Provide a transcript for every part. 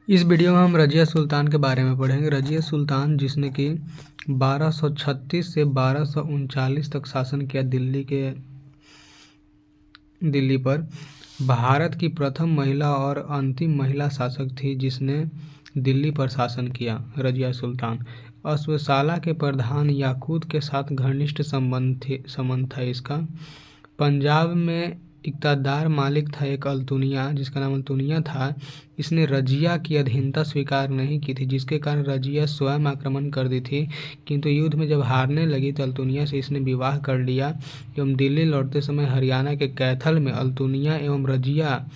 इस वीडियो में हम रजिया सुल्तान के बारे में पढ़ेंगे। रजिया सुल्तान जिसने कि 1236 से 1239 तक शासन किया दिल्ली पर। भारत की प्रथम महिला और अंतिम महिला शासक थी जिसने दिल्ली पर शासन किया। रजिया सुल्तान अश्वशाला के प्रधान याकूत के साथ घनिष्ठ संबंध था इसका। पंजाब में इक़्तिदार मालिक था एक अल्तुनिया, जिसका नाम अल्तुनिया था। इसने रजिया की अधीनता स्वीकार नहीं की थी, जिसके कारण रजिया स्वयं आक्रमण कर दी थी। किंतु युद्ध में जब हारने लगी तो अल्तुनिया से इसने विवाह कर लिया एवं दिल्ली लौटते समय हरियाणा के कैथल में अल्तुनिया एवं रजिया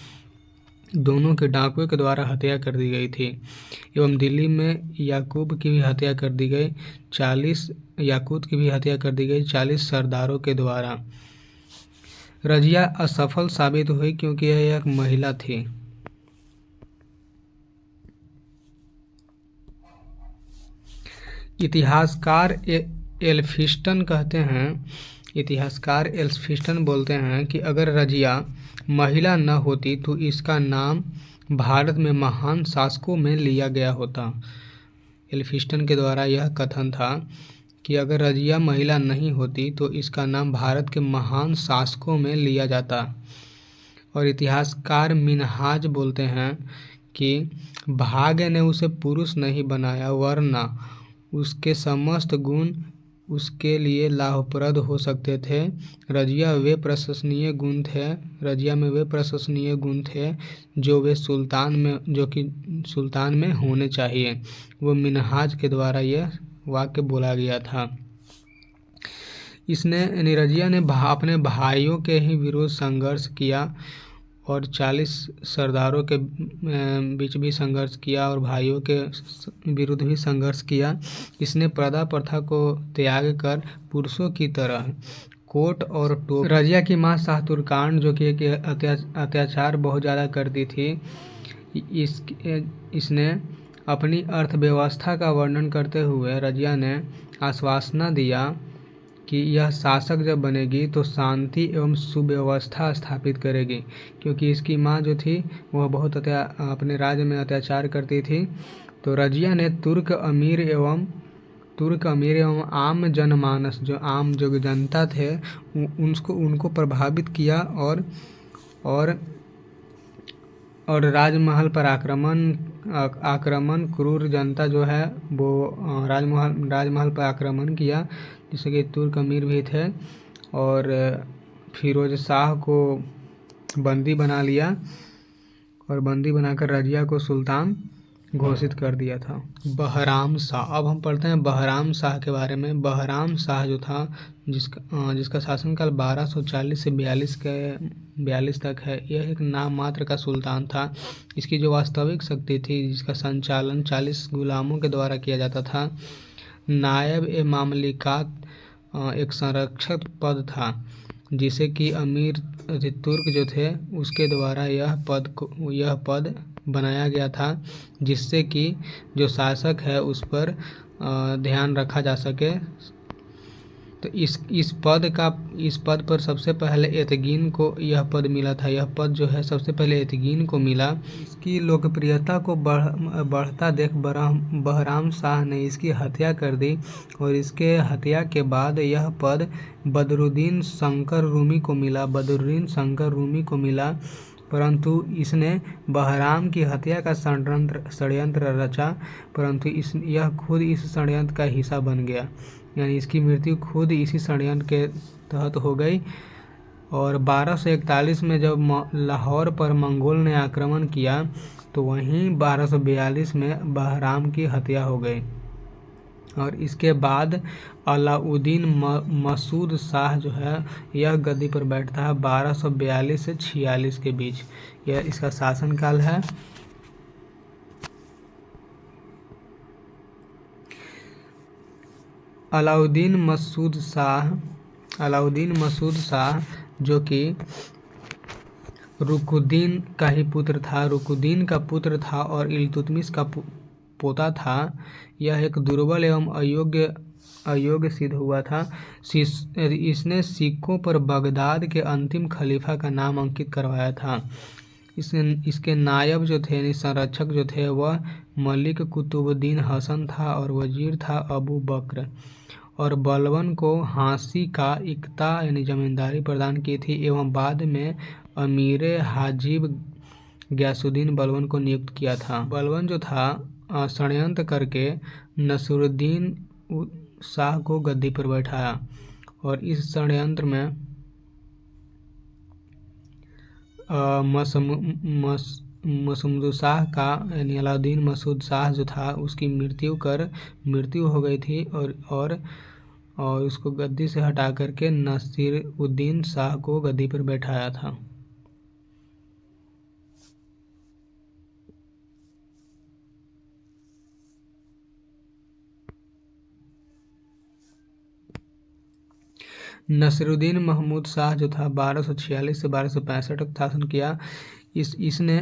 दोनों के डाकुओं के द्वारा हत्या कर दी गई थी एवं दिल्ली में याकूब की भी हत्या कर दी गई। 40 याकूत की भी हत्या कर दी गई 40 सरदारों के द्वारा। रजिया असफल साबित हुई क्योंकि यह एक महिला थी। इतिहासकार एल्फिस्टन बोलते हैं कि अगर रजिया महिला न होती तो इसका नाम भारत में महान शासकों में लिया गया होता। एल्फिस्टन के द्वारा यह कथन था कि अगर रजिया महिला नहीं होती तो इसका नाम भारत के महान शासकों में लिया जाता। और इतिहासकार मिन्हाज बोलते हैं कि भाग्य ने उसे पुरुष नहीं बनाया, वरना उसके समस्त गुण उसके लिए लाभप्रद हो सकते थे। रजिया में वे प्रशंसनीय गुण थे जो कि सुल्तान में होने चाहिए। वो मिन्हाज के द्वारा यह वाक्य बोला गया था। रजिया ने अपने भाइयों के ही विरुद्ध संघर्ष किया और 40 सरदारों के बीच भी संघर्ष किया और भाइयों के विरुद्ध भी संघर्ष किया। इसने प्रदा प्रथा को त्याग कर पुरुषों की तरह कोट और टोपी। रजिया की मां शाह तुर्कान जो कि अत्याचार बहुत ज़्यादा करती थी, इसने अपनी अर्थव्यवस्था का वर्णन करते हुए रजिया ने आश्वासन दिया कि यह शासक जब बनेगी तो शांति एवं सुव्यवस्था स्थापित करेगी, क्योंकि इसकी माँ जो थी वह बहुत अपने राज्य में अत्याचार करती थी। तो रजिया ने तुर्क अमीर एवं आम जनमानस, जो जनता थे, उनको प्रभावित किया और राजमहल पर आक्रमण क्रूर जनता जो है वो राजमहल पर आक्रमण किया, जिससे कि तुर्क अमीर भी थे। और फिरोज शाह को बंदी बना लिया और बंदी बनाकर रजिया को सुल्तान घोषित कर दिया था। बहराम शाह, अब हम पढ़ते हैं बहराम शाह के बारे में। बहराम शाह जो था जिसका शासनकाल 1240 से 42 तक है, यह एक नाम मात्र का सुल्तान था। इसकी जो वास्तविक शक्ति थी, जिसका संचालन 40 गुलामों के द्वारा किया जाता था। नायब ए मामलिकात एक संरक्षक पद था, जिसे कि अमीर तुर्क जो थे उसके द्वारा यह पद बनाया गया था, जिससे कि जो शासक है उस पर ध्यान रखा जा सके। तो इस पद पर सबसे पहले एतगीन को यह पद मिला था। यह पद जो है सबसे पहले एतगीन को मिला। इसकी लोकप्रियता को बढ़ता देख बहराम शाह ने इसकी हत्या कर दी और इसके हत्या के बाद यह पद बदरुद्दीन शंकर रूमी को मिला। परंतु इसने बहराम की हत्या का षड्यंत्र रचा, परंतु यह खुद इस षड्यंत्र का हिस्सा बन गया, यानी इसकी मृत्यु खुद इसी षड्यंत्र के तहत हो गई। और 1241 में जब लाहौर पर मंगोल ने आक्रमण किया तो वहीं 1242 में बहराम की हत्या हो गई। और इसके बाद अलाउद्दीन मसूद शाह जो है यह गद्दी पर बैठता है 1242 से 46 के बीच, यह इसका शासनकाल है। अलाउद्दीन मसूद शाह जो कि रुकुद्दीन का ही पुत्र था, रुकुद्दीन का पुत्र था और इल्तुतमिश का पोता था। यह एक दुर्बल एवं अयोग्य सिद्ध हुआ था। इसने सिखों पर बगदाद के अंतिम खलीफा का नाम अंकित करवाया था। इसके नायब जो थे यानी संरक्षक जो थे वह मलिक कुतुबुद्दीन हसन था और वजीर था अबू बकर। और बलबन को हांसी का इक्ता यानी जमींदारी प्रदान की थी एवं बाद में अमीर हाजिब गयासुद्दीन बलबन को नियुक्त किया था। बलबन जो था षड्यंत्र करके नसीरुद्दीन शाह को गद्दी पर बैठाया और इस षड्यंत्र में मसमुद शाह का यानी अलाउद्दीन मसूद शाह जो था उसकी मृत्यु हो गई थी और उसको गद्दी से हटा करके नसीरुद्दीन शाह को गद्दी पर बैठाया था। नसीरुद्दीन महमूद शाह जो था 1246 से 1265 तक शासन किया। इसने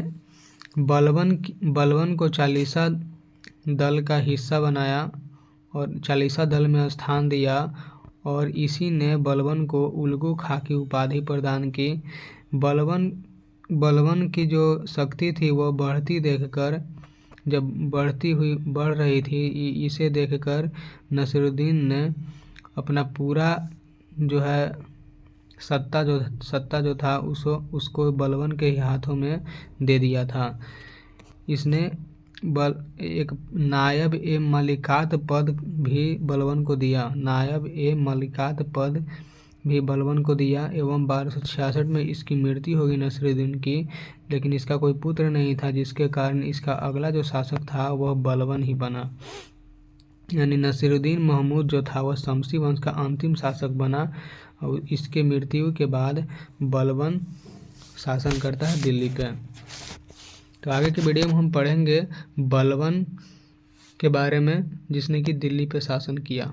बलबन को चालीसा दल का हिस्सा बनाया और चालीसा दल में स्थान दिया और इसी ने बलबन को उल्गू खां की उपाधि प्रदान की। बलबन की जो शक्ति थी वह बढ़ रही थी, इसे देखकर नसीरुद्दीन ने अपना पूरा जो है सत्ता जो था उसको बलबन के हाथों में दे दिया था। इसने एक नायब ए मलिकात पद भी बलबन को दिया एवं 1266 में इसकी मृत्यु हो गई नसीरुद्दीन की, लेकिन इसका कोई पुत्र नहीं था जिसके कारण इसका अगला जो शासक था वह बलबन ही बना। यानी नसीरुद्दीन महमूद जो था वह शमसी वंश का अंतिम शासक बना और इसके मृत्यु के बाद बलबन शासन करता है दिल्ली पे। तो आगे के वीडियो में हम पढ़ेंगे बलबन के बारे में जिसने कि दिल्ली पे शासन किया।